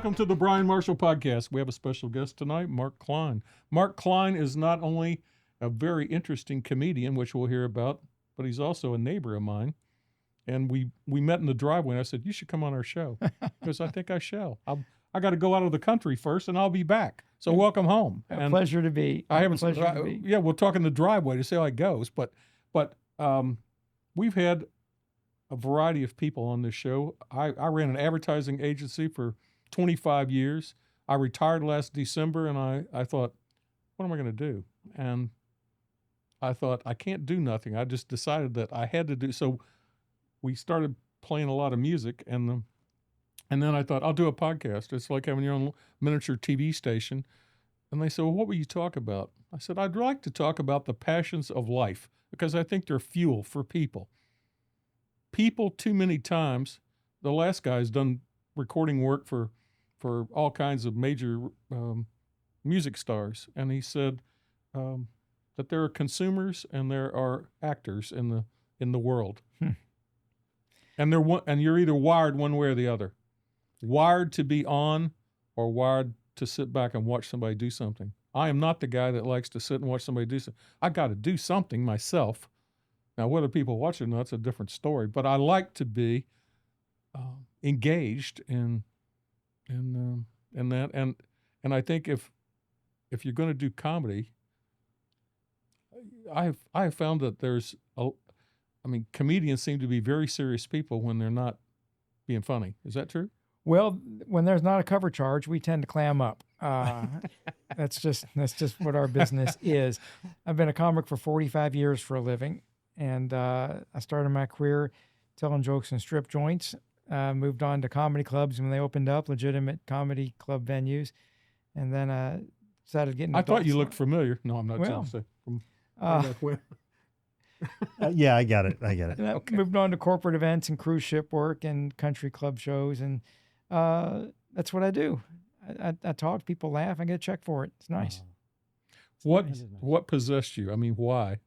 Welcome to the Brian Marshall Podcast. We have a special guest tonight, Mark Klein. Mark Klein is not only a very interesting comedian, which we'll hear about, but he's also a neighbor of mine. And we met in the driveway, and I said, you should come on our show. Because I think I shall. I got to go out of the country first, and I'll be back. So welcome home. A pleasure to be. Yeah, we'll talk in the driveway to see how it goes. But we've had a variety of people on this show. I ran an advertising agency for 25 years. I retired last December, and I thought, what am I going to do? And I thought, I can't do nothing. I just decided that I had to do. So we started playing a lot of music, and then I thought, I'll do a podcast. It's like having your own miniature TV station. And they said, well, what will you talk about? I said, I'd like to talk about the passions of life because I think they're fuel for people. People too many times, the last guy's done recording work for all kinds of major music stars. And he said that there are consumers and there are actors in the world. And you're either wired one way or the other. Wired to be on or wired to sit back and watch somebody do something. I am not the guy that likes to sit and watch somebody do something. I got to do something myself. Now, whether people watch it or not, that's a different story. But I like to be engaged in that. And I think if you're going to do comedy, I have found that comedians seem to be very serious people when they're not being funny. Is that true? Well, when there's not a cover charge, we tend to clam up. That's just what our business is. I've been a comic for 45 years for a living, and I started my career telling jokes in strip joints. Moved on to comedy clubs when they opened up, legitimate comedy club venues, and then started getting. I thought you looked familiar. No, I'm not. Well, yeah, I got it. Okay. Moved on to corporate events and cruise ship work and country club shows, and that's what I do. I talk, people laugh, I get a check for it. It's nice. What possessed you? I mean, why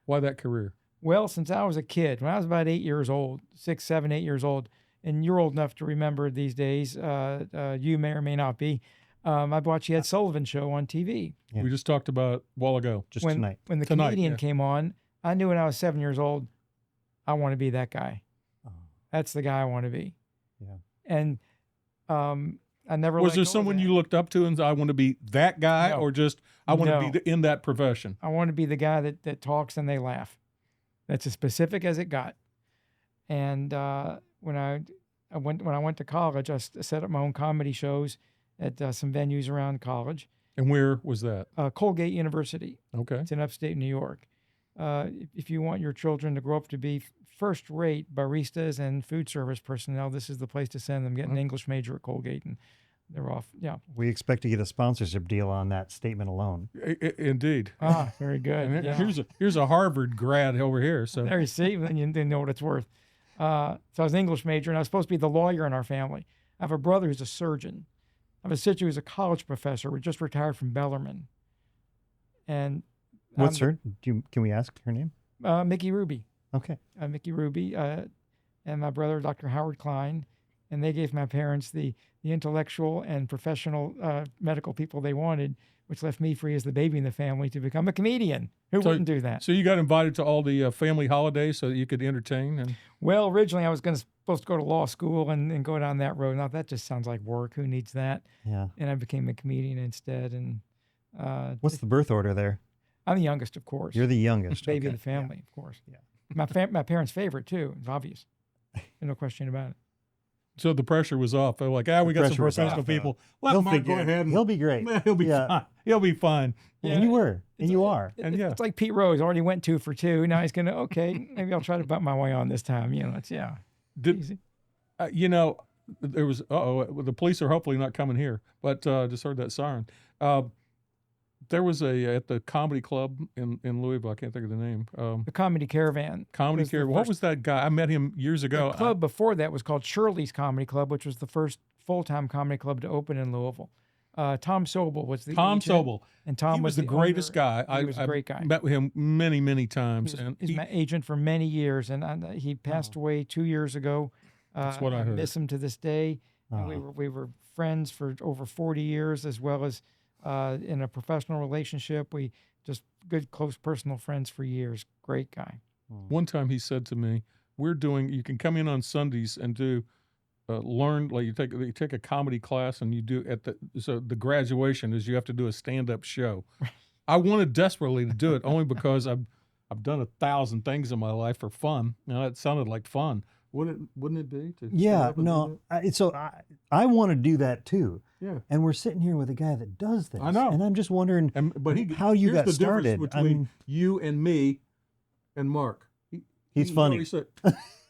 that career? Well, since I was a kid, when I was about 8 years old, 6, 7, 8 years old, and you're old enough to remember these days, you may or may not be, I watched the Ed Sullivan Show on TV. Yeah. We just talked about it a while ago. Tonight. When the comedian came on, I knew when I was 7 years old, I want to be that guy. Oh. That's the guy I want to be. Yeah. And I never. Was there someone you looked up to and said, I want to be that guy, or just I want to be in that profession? I want to be the guy that talks and they laugh. That's as specific as it got. And when I went to college, I set up my own comedy shows at some venues around college. And where was that? Colgate University. Okay. It's in upstate New York. If you want your children to grow up to be first-rate baristas and food service personnel, this is the place to send them. Get an English major at Colgate, and they're off. Yeah. We expect to get a sponsorship deal on that statement alone. Indeed. Very good. And yeah. Here's a Harvard grad over here. So there you see, then you know what it's worth. So I was an English major, and I was supposed to be the lawyer in our family. I have a brother who's a surgeon. I have a sister who's a college professor. We just retired from Bellarmine. And what's her? Can we ask her name? Mickey Ruby. Okay. Mickey Ruby, and my brother, Dr. Howard Klein, and they gave my parents the intellectual and professional medical people they wanted, which left me free as the baby in the family to become a comedian. Who wouldn't do that? So you got invited to all the family holidays so that you could entertain? Well, originally I was supposed to go to law school and go down that road. Now that just sounds like work. Who needs that? Yeah. And I became a comedian instead. And what's the birth order there? I'm the youngest, of course. You're the youngest. Baby of the family, of course. Yeah. My parents' favorite, too. It's obvious. No question about it. So the pressure was off. They're like, we got some professional people. Let Mark go ahead. He'll be great. He'll be fine. He'll be fine. Yeah. And you were. And you are. It's like Pete Rose already went 2 for 2. Now he's going to, maybe I'll try to butt my way on this time. It's easy. There was, the police are hopefully not coming here, but just heard that siren. There was at the comedy club in Louisville, I can't think of the name. The Comedy Caravan. Comedy Caravan. What was that guy? I met him years ago. The club before that was called Shirley's Comedy Club, which was the first full-time comedy club to open in Louisville. Tom Sobel was the Tom agent, Sobel. And Tom was the greatest guy. He was a great guy. I met with him many, many times. He's my agent for many years, and he passed away 2 years ago. That's what I heard. I miss him to this day. And we were friends for over 40 years, as well as in a professional relationship. We just good, close personal friends for years. Great guy. One time he said to me, you can come in on Sundays and do learn, like you take a comedy class, and you do so the graduation is you have to do a stand-up show. I wanted desperately to do it only because I've done 1,000 things in my life for fun. Now that sounded like fun. Wouldn't it be? To stand Yeah, up and do no. that? I want to do that too. Yeah. And we're sitting here with a guy that does this. I know. And I'm just wondering But how you here's got the started. difference between you and me and Mark. He's funny. already said-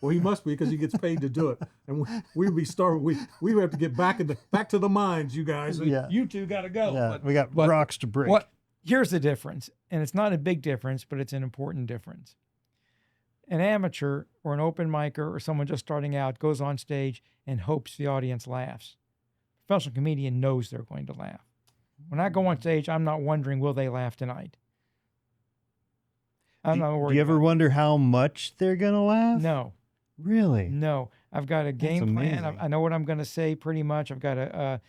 well, he must be, because he gets paid to do it, and we would be starving. We would have to get back to the mines, you guys. Yeah. You two got to go. Yeah, we got rocks to break. What? Here's the difference, and it's not a big difference, but it's an important difference. An amateur or an open micer or someone just starting out goes on stage and hopes the audience laughs. A professional comedian knows they're going to laugh. When I go on stage, I'm not wondering, will they laugh tonight? I'm not worried. Do you ever wonder how much they're going to laugh? No. Really? No. I've got a game plan. amazing. I know what I'm going to say pretty much. I've got a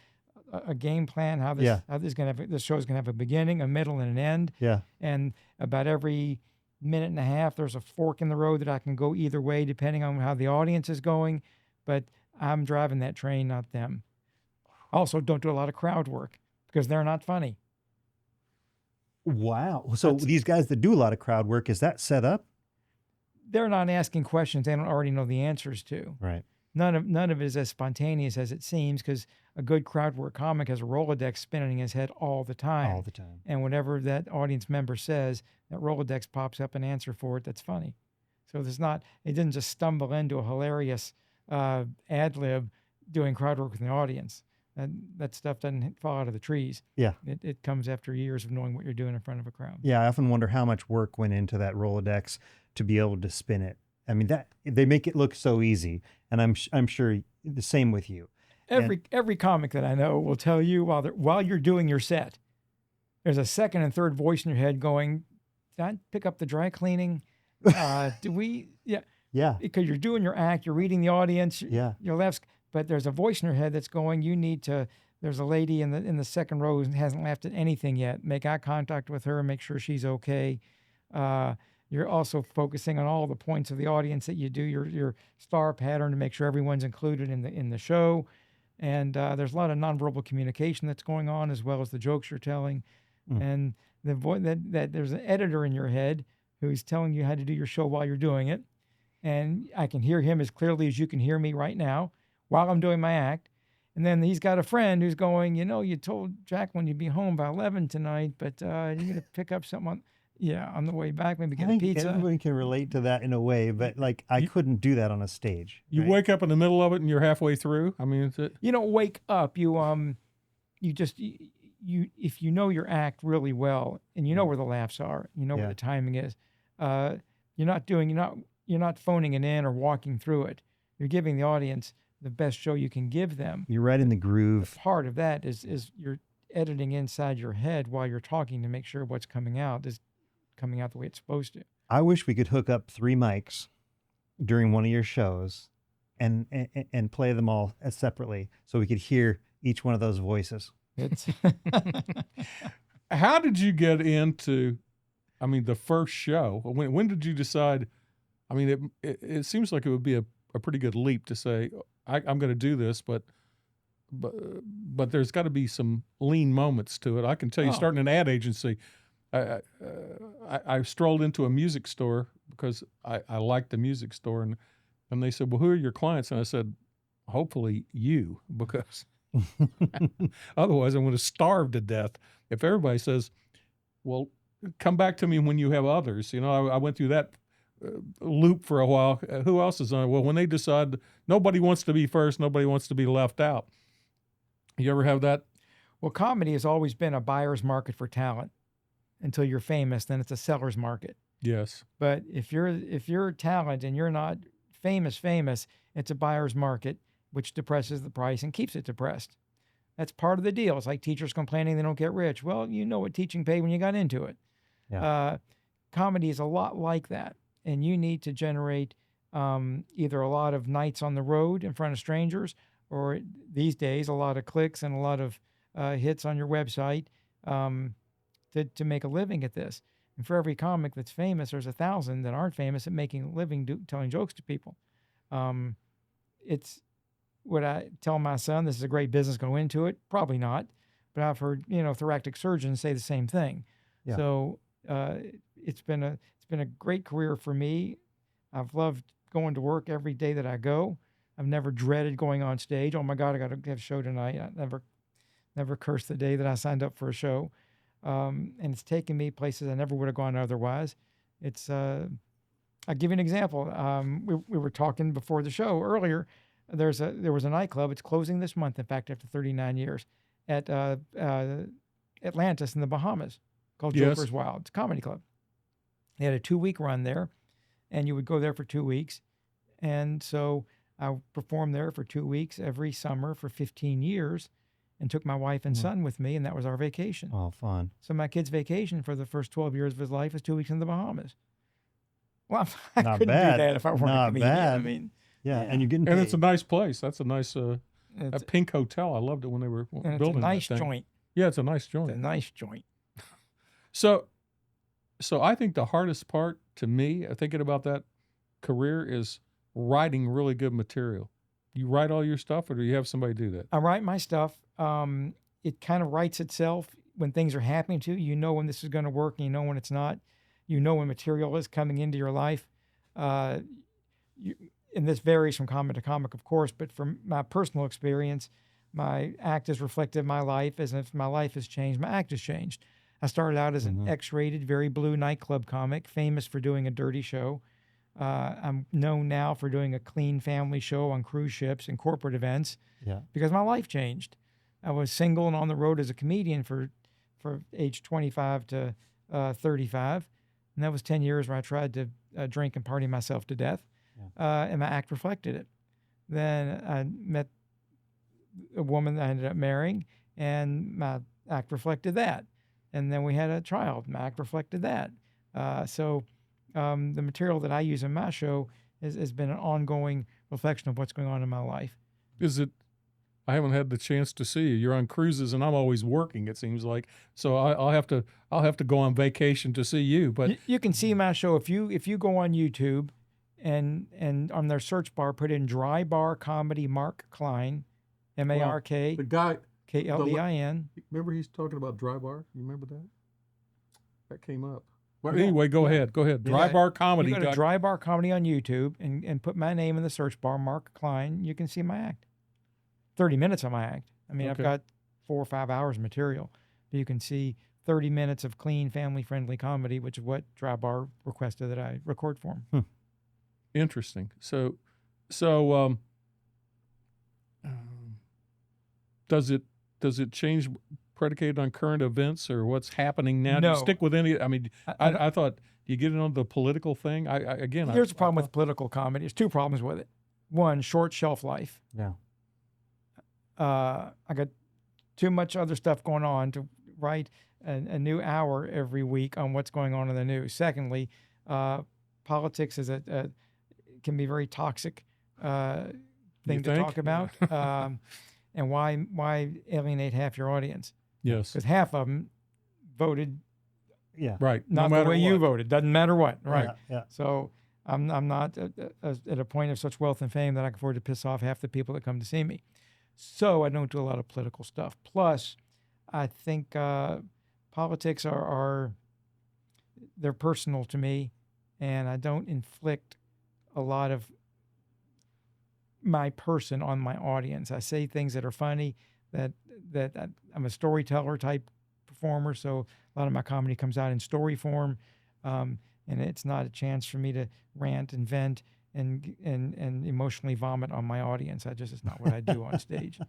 game plan how this show is going to have a beginning, a middle, and an end. Yeah. And about every minute and a half, there's a fork in the road that I can go either way depending on how the audience is going. But I'm driving that train, not them. Also, don't do a lot of crowd work because they're not funny. Wow. So these guys that do a lot of crowd work, is that set up? They're not asking questions they don't already know the answers to. Right. None of it is as spontaneous as it seems, because a good crowd work comic has a Rolodex spinning in his head all the time. All the time. And whatever that audience member says, that Rolodex pops up an answer for it that's funny. So it didn't just stumble into a hilarious ad lib doing crowd work with the audience. That stuff doesn't fall out of the trees. Yeah. It comes after years of knowing what you're doing in front of a crowd. Yeah, I often wonder how much work went into that Rolodex to be able to spin it. I mean, that they make it look so easy, and I'm sure the same with you. Every comic that I know will tell you while you're doing your set, there's a second and third voice in your head going, "Did I pick up the dry cleaning? Do we?" Yeah. Yeah. Because you're doing your act, you're reading the audience. Yeah. Your left, but there's a voice in your head that's going, "You need to." There's a lady in the second row who hasn't laughed at anything yet. Make eye contact with her and make sure she's okay. You're also focusing on all the points of the audience that you do your star pattern to make sure everyone's included in the show. And there's a lot of nonverbal communication that's going on, as well as the jokes you're telling. And that there's an editor in your head who's telling you how to do your show while you're doing it. And I can hear him as clearly as you can hear me right now while I'm doing my act. And then he's got a friend who's going, you told Jacqueline you'd be home by 11 tonight, but you're going to pick up something on the way back, maybe get a pizza. Everybody can relate to that in a way, but I couldn't do that on a stage. You right? wake up in the middle of it and you're halfway through. I mean, it's it. You don't wake up. You if you know your act really well and you know where the laughs are, you know where the timing is. You're not phoning it in or walking through it. You're giving the audience the best show you can give them. You're right in the groove. Part of that is you're editing inside your head while you're talking to make sure what's coming out is coming out the way it's supposed to. I wish we could hook up 3 mics during one of your shows and play them all separately so we could hear each one of those voices. It's How did you get into, the first show? When did you decide? I mean, it seems like it would be a pretty good leap to say, I'm going to do this, but there's got to be some lean moments to it. I can tell you, starting an ad agency, I strolled into a music store because I liked the music store, and they said, "Well, who are your clients?" And I said, "Hopefully you, because otherwise I'm going to starve to death." If everybody says, "Well, come back to me when you have others," I went through that loop for a while. Who else is on it? Well, when they decide nobody wants to be first, nobody wants to be left out. You ever have that? Well, comedy has always been a buyer's market for talent. Until you're famous, then it's a seller's market. Yes. But if you're talent and you're not famous, it's a buyer's market, which depresses the price and keeps it depressed. That's part of the deal. It's like teachers complaining they don't get rich. Well, you know what teaching paid when you got into it. Yeah. Comedy is a lot like that. And you need to generate either a lot of nights on the road in front of strangers or these days, a lot of clicks and a lot of hits on your website to make a living at this. And for every comic that's famous, there's 1,000 that aren't famous at making a living telling jokes to people. It's what I tell my son, this is a great business, go into it. Probably not. But I've heard, thoracic surgeons say the same thing. Yeah. So it's been a great career for me. I've loved going to work every day that I go. I've never dreaded going on stage. Oh my God, I got to have a show tonight. I never cursed the day that I signed up for a show. And it's taken me places I never would have gone otherwise. It's I'll give you an example. We were talking before the show earlier. There was a nightclub. It's closing this month, in fact, after 39 years, at Atlantis in the Bahamas, called Yes. Joker's Wild. It's a comedy club. They had a 2-week run there, and you would go there for 2 weeks. And so I performed there for 2 weeks every summer for 15 years and took my wife and son with me, and that was our vacation. Oh, fun. So my kid's vacation for the first 12 years of his life is 2 weeks in the Bahamas. Well, I Not couldn't bad. do that if I weren't a Not comedian. bad. I mean, Yeah, Yeah. and you're getting paid. And it's a nice place. That's a nice a it's, pink hotel. I loved it when they were and it's a building nice that thing. joint. Yeah, it's a nice It's joint. a nice joint. So I think the hardest part to me, thinking about that career, is writing really good material. You write all your stuff, or do you have somebody do that? I write my stuff. It kind of writes itself when things are happening to you. You know when this is going to work, and you know when it's not. You know when material is coming into your life. And this varies from comic to comic, of course, but from my personal experience, my act is reflective of my life. As if my life has changed, my act has changed. I started out as an X-rated, very blue nightclub comic, famous for doing a dirty show. I'm known now for doing a clean family show on cruise ships and corporate events Yeah. because my life changed. I was single and on the road as a comedian for age 25 to 35. And that was 10 years where I tried to drink and party myself to death. And my act reflected it. Then I met a woman that I ended up marrying, and my act reflected that. And then we had a child. My act reflected that. So the material that I use in my show has been an ongoing reflection of what's going on in my life. Is it? I haven't had the chance to see you. You're on cruises, and I'm always working. It seems like so. I'll have to go on vacation to see you. But You can see my show if you go on YouTube and on their search bar put in Dry Bar Comedy Mark Klein, Mark the guy, Klein. remember he's talking about Dry Bar. You remember that? That came up. Well, Yeah, anyway, go yeah. ahead. Go ahead. Dry Yeah. Bar Comedy. You go to Dry Bar Comedy on YouTube and put my name in the search bar, Mark Klein. You can see my act. 30 minutes of my act. I mean, Okay. I've got 4 or 5 hours of material. But you can see 30 minutes of clean, family-friendly comedy, which is what Dry Bar requested that I record for them. Interesting. So, does it change predicated on current events or what's happening now? Do you No. stick with any? I mean, I I thought you get into the political thing. Here's the problem with political comedy. There's 2 problems with it. One, short shelf life. Yeah. I got too much other stuff going on to write a new hour every week on what's going on in the news. Secondly, politics is can be a very toxic thing to think? talk about. And why alienate half your audience? Yes. Because half of them voted Yeah. Right. not no the matter way you what. voted. Doesn't matter what. Right. Yeah. So I'm not at a point of such wealth and fame that I can afford to piss off half the people that come to see me. So I don't do a lot of political stuff. Plus, I think politics are they're personal to me, and I don't inflict a lot of my person on my audience. I say things that are funny. That I'm a storyteller type performer, so a lot of my comedy comes out in story form, and it's not a chance for me to rant and vent and emotionally vomit on my audience. It's not what I do on stage.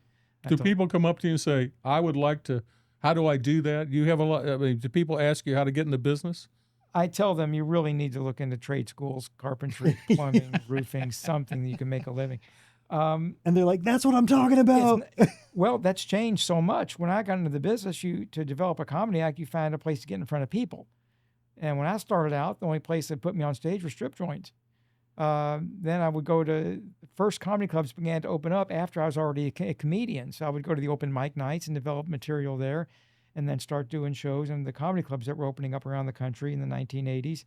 Do people come up to you and say, "I would like to"? How do I do that? You have a lot. I mean, do people ask you how to get in the business? I tell them you really need to look into trade schools, carpentry, plumbing, roofing, something that you can make a living. And they're like, "That's what I'm talking about." Well, that's changed so much. When I got into the business, to develop a comedy act, you find a place to get in front of people. And when I started out, the only place that put me on stage was strip joints. Then I would go to first comedy clubs began to open up after I was already a comedian. So I would go to the open mic nights and develop material there, and then start doing shows in the comedy clubs that were opening up around the country in the 1980s.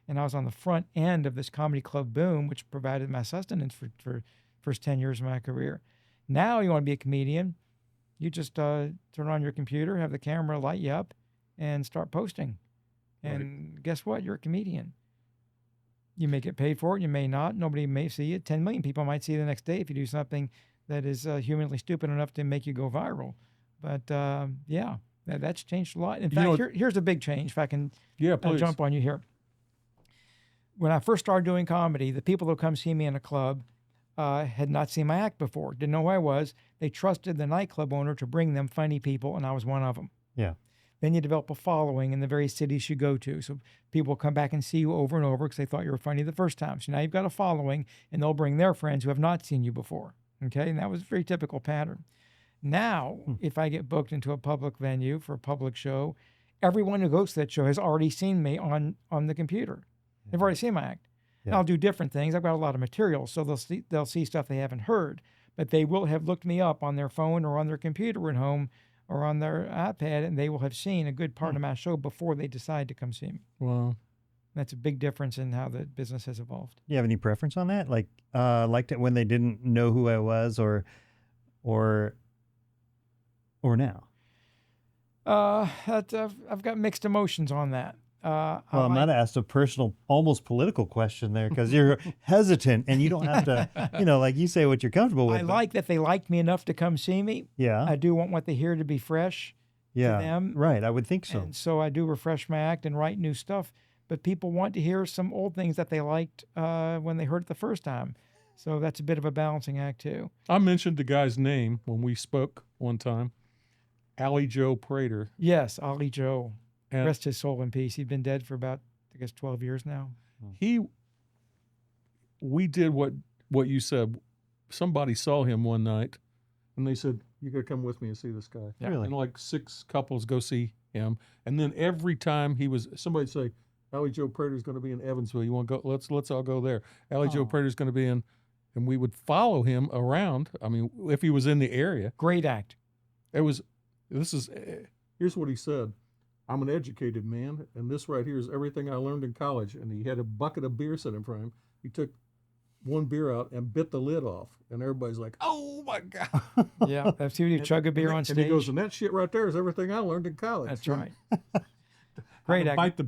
And I was on the front end of this comedy club boom, which provided my sustenance for first 10 years of my career. Now you want to be a comedian, you just turn on your computer, have the camera light you up, and start posting. And guess what? You're a comedian. You may get paid for it. You may not. Nobody may see it. 10 million people might see it the next day if you do something that is humanly stupid enough to make you go viral. But yeah, that's changed a lot. In fact, here's a big change. If I can jump on you here. When I first started doing comedy, the people who come see me in a club had not seen my act before, didn't know who I was. They trusted the nightclub owner to bring them funny people, and I was one of them. Yeah. Then you develop a following in the various cities you go to. So people will come back and see you over and over because they thought you were funny the first time. So now you've got a following, and they'll bring their friends who have not seen you before. Okay, and that was a very typical pattern. Now, if I get booked into a public venue for a public show, everyone who goes to that show has already seen me on the computer. They've already seen my act. Yeah. And I'll do different things. I've got a lot of material, so they'll see stuff they haven't heard, but they will have looked me up on their phone or on their computer at home or on their iPad, and they will have seen a good part of my show before they decide to come see me. Wow. That's a big difference in how the business has evolved. Do you have any preference on that? Like, liked it when they didn't know who I was, or now? I've got mixed emotions on that. Well, I'm not asked a personal, almost political question there because you're hesitant and you don't have to, like you say what you're comfortable with. I like that they liked me enough to come see me. Yeah. I do want what they hear to be fresh to them. Right. I would think so. And so I do refresh my act and write new stuff. But people want to hear some old things that they liked when they heard it the first time. So that's a bit of a balancing act, too. I mentioned the guy's name when we spoke one time, Allie Joe Prater. Yes, Ollie Joe. And rest his soul in peace. He'd been dead for about, 12 years now. We did what you said. Somebody saw him one night, and they said, "You got to come with me and see this guy." Yeah. Really? And like 6 couples go see him, and then every time somebody say, "Allie Joe Prater's going to be in Evansville. You want to go? Let's all go there." Allie Joe Prater's going to be in, and we would follow him around. I mean, if he was in the area, Great act. here's what he said. "I'm an educated man, and this right here is everything I learned in college." And he had a bucket of beer sitting in front of him. He took one beer out and bit the lid off, and everybody's like, "Oh my God!" Yeah, I've seen you chug a beer on stage. And he goes, "And that shit right there is everything I learned in college." That's right. Great act.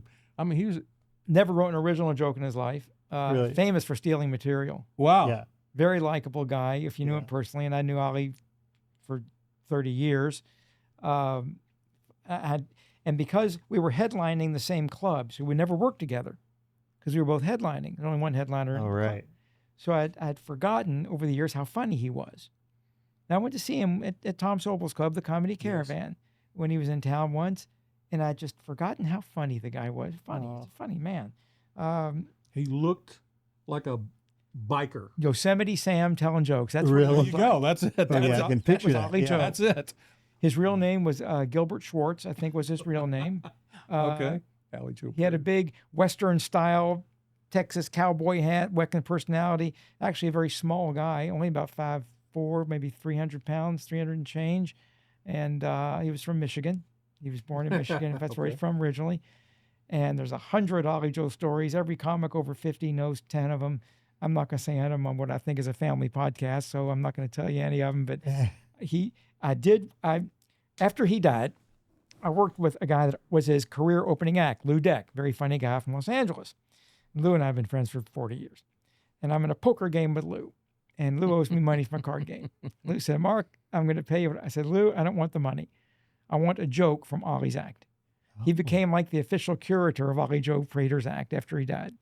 He was Never wrote an original joke in his life. Really? Famous for stealing material. wow. Yeah. Very likable guy, if you knew him personally, and I knew Ollie for 30 years. And because we were headlining the same clubs, we never worked together because we were both headlining. There's only one headliner. All right. So I'd forgotten over the years how funny he was. Now I went to see him at Tom Sobel's club, the Comedy Caravan, when he was in town once, and I'd just forgotten how funny the guy was. Funny, he's a funny man. He looked like a biker. Yosemite Sam telling jokes. That's Really? what There he you looked like. go. That's it. Oh, yeah, I can picture was that. Ollie Yeah. Joe. That's it. His real name was Gilbert Schwartz, I think was his real name. Okay. Allie Joe He had a Prater. big Western style Texas cowboy hat, Western personality. Actually, a very small guy, only about 5'4", maybe 300 pounds, 300 and change. And he was from Michigan. He was born in Michigan. That's where he's from originally. And there's 100 Ollie Joe stories. Every comic over 50 knows 10 of them. I'm not going to say any of them on what I think is a family podcast, so I'm not going to tell you any of them. But after he died, I worked with a guy that was his career opening act, Lou Deck, very funny guy from Los Angeles. Lou and I have been friends for 40 years. And I'm in a poker game with Lou. And Lou owes me money for my card game. Lou said, "Mark, I'm going to pay you." I said, "Lou, I don't want the money. I want a joke from Ollie's act." He became like the official curator of Ollie Joe Prater's act after he died.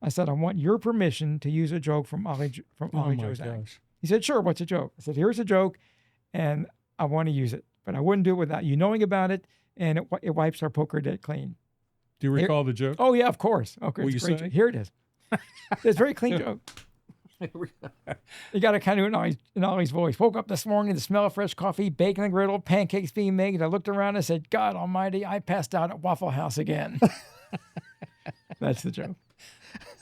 I said, "I want your permission to use a joke from Ollie Oh my Joe's act." gosh. He said, "Sure, what's a joke?" I said, "Here's a joke, and I want to use it. But I wouldn't do it without you knowing about it, and it wipes our poker debt clean." Do you recall the joke? Oh, yeah, of course. Okay, Will it's you a great say? joke. Here it is. It's a very clean joke. You got to kind of do it in Ollie's voice. "Woke up this morning, the smell of fresh coffee, bacon and griddle, pancakes being made. And I looked around and said, God almighty, I passed out at Waffle House again." That's the joke.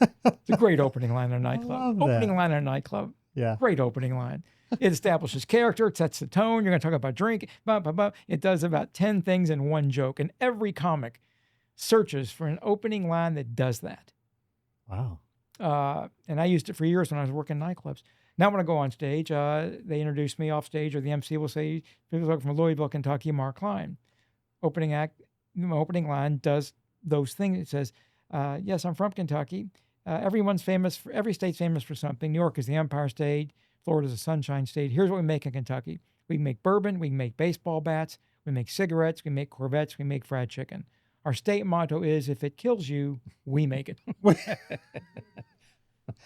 It's a great opening line in a nightclub. love Opening that. line in a nightclub. Yeah. Great opening line. It establishes character. It sets the tone. You're going to talk about drink. Blah, blah, blah. It does about 10 things in one joke. And every comic searches for an opening line that does that. Wow. And I used it for years when I was working in nightclubs. Now when I go on stage, they introduce me off stage, or the MC will say, people talk from Louisville, Kentucky, Mark Klein. Opening line does those things. It says, yes, I'm from Kentucky. Every state's famous for something. New York is the Empire State. Florida's the Sunshine State. Here's what we make in Kentucky. We make bourbon. We make baseball bats. We make cigarettes. We make Corvettes. We make fried chicken. Our state motto is, if it kills you, we make it.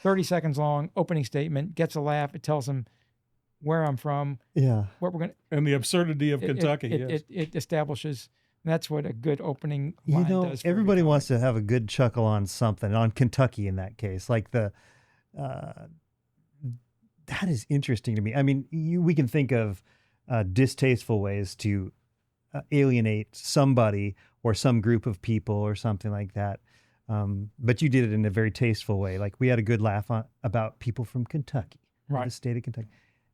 30 seconds long, opening statement, gets a laugh. It tells them where I'm from, Yeah. what we're going to... And the absurdity of Kentucky. Yes. It establishes... That's what a good opening line does. For Everybody wants to have a good chuckle on something, on Kentucky in that case. Like that is interesting to me. I mean, we can think of distasteful ways to alienate somebody or some group of people or something like that. But you did it in a very tasteful way. Like, we had a good laugh about people from Kentucky, Right. the state of Kentucky.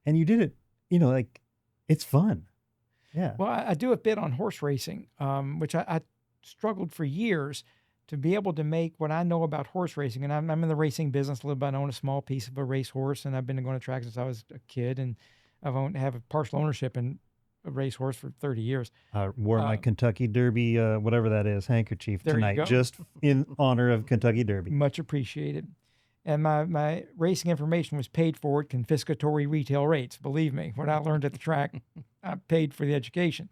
And you did it, like, it's fun. Yeah. Well, I do a bit on horse racing, which I struggled for years to be able to make what I know about horse racing. And I'm in the racing business a little bit. I own a small piece of a racehorse, and I've been going to track since I was a kid, and have a partial ownership in a racehorse for 30 years. I wore my Kentucky Derby, whatever that is, handkerchief There you tonight, go. just in honor of Kentucky Derby. Much appreciated. And my racing information was paid for at confiscatory retail rates. Believe me, what I learned at the track, I paid for the education.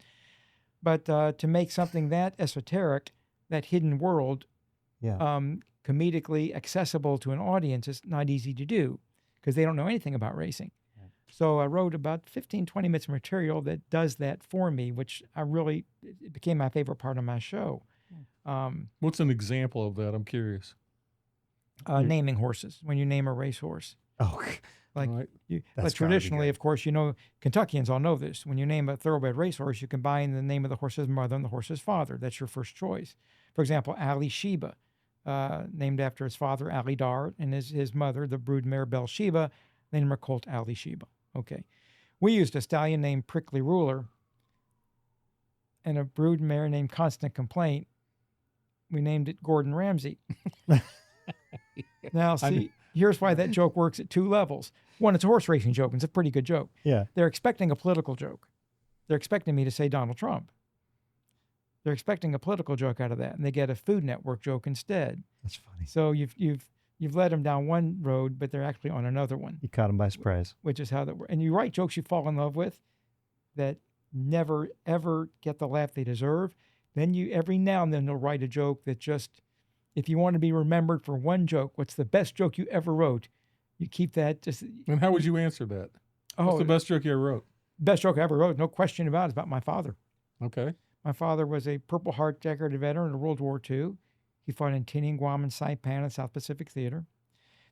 But to make something that esoteric, that hidden world, Yeah. comedically accessible to an audience is not easy to do because they don't know anything about racing. Right. So I wrote about 15, 20 minutes of material that does that for me, which it became my favorite part of my show. What's an example of that? I'm curious. Naming horses. When you name a racehorse. Oh, like right. But traditionally, of course, Kentuckians all know this. When you name a thoroughbred racehorse, you combine the name of the horse's mother and the horse's father. That's your first choice. For example, Ali Sheba, named after his father, Ali Dar, and his mother, the broodmare Belle-Sheba, named her colt Ali Sheba. Okay. We used a stallion named Prickly Ruler and a broodmare named Constant Complaint. We named it Gordon Ramsay. Now, see, here's why that joke works at two levels. One, it's a horse racing joke, and it's a pretty good joke. Yeah. They're expecting a political joke. They're expecting me to say Donald Trump. They're expecting a political joke out of that, and they get a Food Network joke instead. That's funny. So you've led them down one road, but they're actually on another one. You caught them by surprise. Which is how that works. And you write jokes you fall in love with that never, ever get the laugh they deserve. Then every now and then they'll write a joke that just... If you want to be remembered for one joke, what's the best joke you ever wrote? You keep that just... And how would you answer that? What's the best joke you ever wrote? Best joke I ever wrote, no question about it, is about my father. Okay. My father was a Purple Heart decorated veteran in World War II. He fought in Tinian, Guam, and Saipan at South Pacific Theater.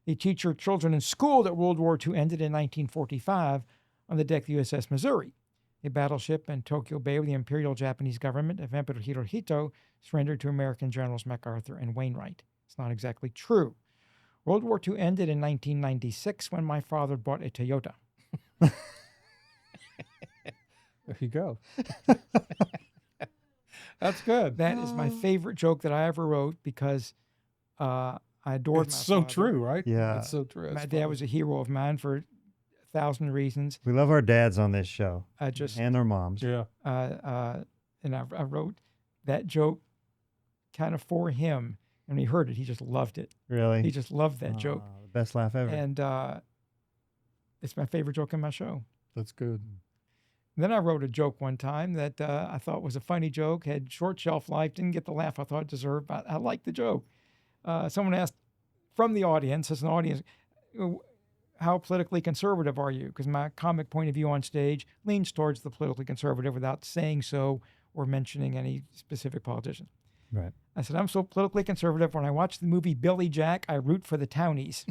They teach your children in school that World War II ended in 1945 on the deck of the USS Missouri. A battleship in Tokyo Bay with the Imperial Japanese government of Emperor Hirohito surrendered to American generals MacArthur and Wainwright. It's not exactly true. World War II ended in 1996 when my father bought a Toyota. There you go. That's good. That is my favorite joke that I ever wrote because I adored It's my so father. true, right? Yeah. It's so true. My That's dad funny. was a hero of mine for 1,000 reasons. We love our dads on this show. And our moms. Yeah. And I wrote that joke kind of for him. And when he heard it, he just loved it. Really? He just loved that joke. The best laugh ever. And it's my favorite joke in my show. That's good. And then I wrote a joke one time that I thought was a funny joke, had short shelf life, didn't get the laugh I thought it deserved, but I liked the joke. Someone asked from the audience, as an audience, how politically conservative are you? Because my comic point of view on stage leans towards the politically conservative without saying so or mentioning any specific politician. Right. I said, I'm so politically conservative. When I watch the movie Billy Jack, I root for the townies.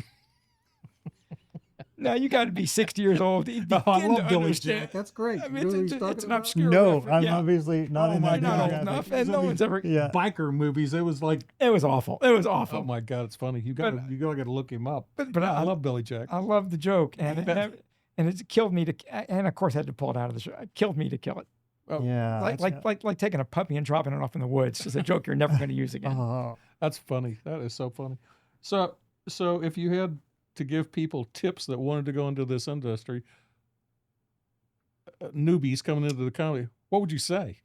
Now you got to be 60 years old to I begin love to Billy understand. Jack. That's great. I You mean, know what it's, he's it's talking an about? obscure No, reference. I'm Yeah. obviously not Oh in my that You're not old demographic. enough, and no one's ever. Yeah. Biker movies. It was like, It was awful. It was awful. oh my God, it's funny. You got But- to look him up. But Yeah, I I love Billy Jack. I love the joke, and Yeah. it killed me to. And of course, I had to pull it out of the show. It killed me to kill it. Yeah. Like taking a puppy and dropping it off in the woods. It's a joke you're never going to use again. Oh. That's funny. That is so funny. So if you had to give people tips that wanted to go into this industry, newbies coming into the comedy, what would you say?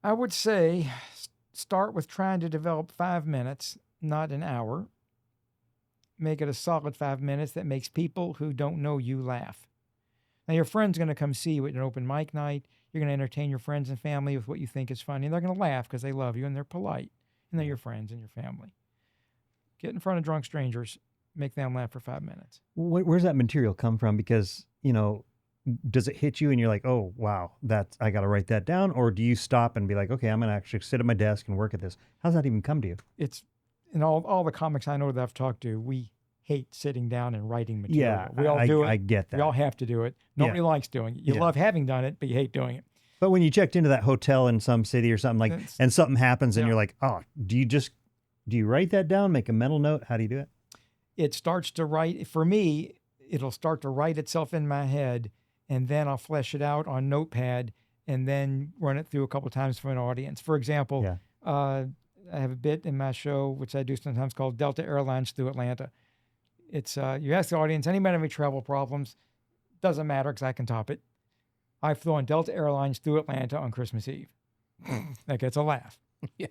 I would say start with trying to develop 5 minutes, not an hour. Make it a solid 5 minutes that makes people who don't know you laugh. Now, your friend's going to come see you at an open mic night. You're going to entertain your friends and family with what you think is funny, and they're going to laugh because they love you and they're polite, and they're your friends and your family. Get in front of drunk strangers, make them laugh for 5 minutes. Where's that material come from? Because, does it hit you and you're like, oh, wow, I got to write that down? Or do you stop and be like, okay, I'm going to actually sit at my desk and work at this? How's that even come to you? It's in all the comics I know that I've talked to, we hate sitting down and writing material. Yeah, We all do it. I get that. We all have to do it. Nobody likes doing it. You Yeah. love having done it, but you hate doing it. But when you checked into that hotel in some city or something It's- and something happens and Yeah. you're like, oh, do you write that down, make a mental note? How do you do it? It starts to write, for me, it'll start to write itself in my head, and then I'll flesh it out on Notepad and then run it through a couple times for an audience. For example, Yeah. I have a bit in my show, which I do sometimes, called Delta Airlines through Atlanta. It's you ask the audience, anybody have any travel problems? Doesn't matter because I can top it. I flew on Delta Airlines through Atlanta on Christmas Eve. That gets a laugh. Yeah.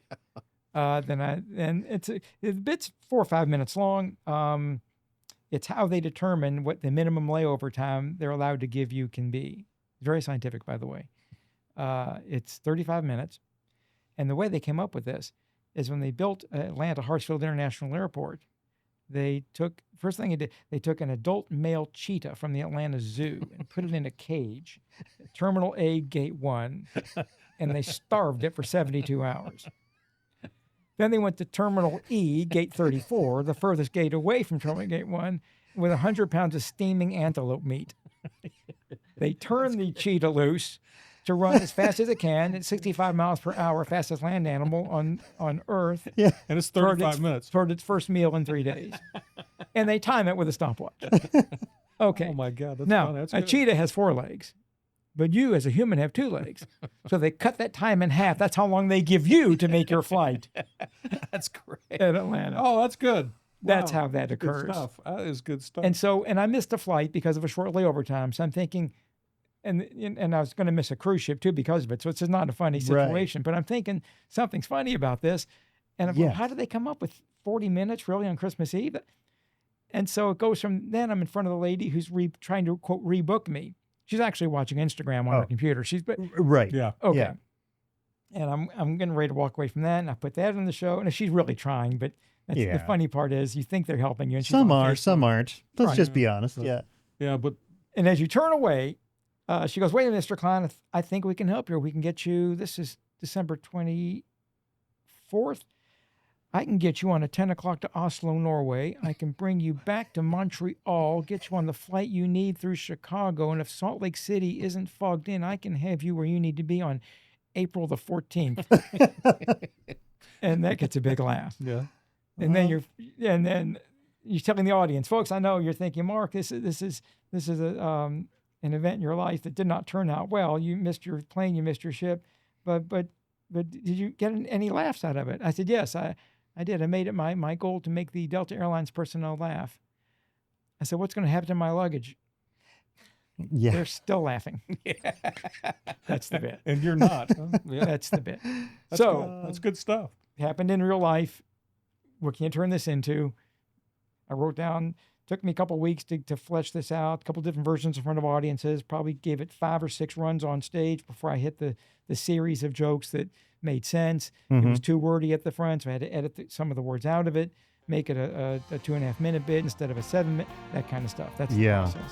And the bit's 4 or 5 minutes long. It's how they determine what the minimum layover time they're allowed to give you can be. It's very scientific, by the way. It's 35 minutes. And the way they came up with this is when they built Atlanta Hartsfield International Airport, first thing they took an adult male cheetah from the Atlanta Zoo and put it in a cage, Terminal A, Gate 1, and they starved it for 72 hours. Then they went to Terminal E, Gate 34, the furthest gate away from Terminal Gate 1, with 100 pounds of steaming antelope meat. They turned the cheetah loose to run as fast as it can at 65 miles per hour, fastest land animal on Earth. Yeah. And it's toward 35 minutes. Toward its first meal in 3 days. And they time it with a stopwatch. Okay. Oh my God. That's Now, funny. That's a good. cheetah has 4 legs, but you as a human have 2 legs. So they cut that time in half. That's how long they give you to make your flight That's great. at Atlanta. Oh, that's good. That's Wow. how that Good occurs. stuff. That is good stuff. And I missed a flight because of a short layover time. So I'm thinking, and I was going to miss a cruise ship too because of it. So it's just not a funny situation. But I'm thinking something's funny about this. And I'm like, how did they come up with 40 minutes really on Christmas Eve? And so it goes from then I'm in front of the lady who's trying to, quote, rebook me. She's actually watching Instagram on her computer. Right. yeah. Okay. Yeah. And I'm getting ready to walk away from that. And I put that in the show. And she's really trying. But that's, the funny part is you think they're helping you. And she's Some on are, Facebook. some aren't. Let's just be honest. Yeah. Yeah. But And as you turn away, she goes, wait a minute, Mr. Klein, I think we can help you. We can get you, this is December 24th. I can get you on a 10 o'clock to Oslo, Norway. I can bring you back to Montreal, get you on the flight you need through Chicago. And if Salt Lake City isn't fogged in, I can have you where you need to be on April the 14th. And that gets a big laugh. yeah. And then you're telling the audience, folks, I know you're thinking, Mark, this is an event in your life that did not turn out well. You missed your plane, you missed your ship, but did you get any laughs out of it? I said, yes, I did. I made it my goal to make the Delta Airlines personnel laugh. I said, what's going to happen to my luggage? Yeah. They're still laughing. That's the bit. And you're not. Huh? Yeah. That's the bit. That's So good. That's good stuff. happened in real life. What can you turn this into? I wrote down, took me a couple of weeks to flesh this out, a couple different versions in front of audiences, probably gave it 5 or 6 runs on stage before I hit the series of jokes that made sense. It was too wordy at the front, so I had to edit some of the words out of it, make it a 2.5 minute bit instead of a 7 minute, that kind of stuff. That's the process.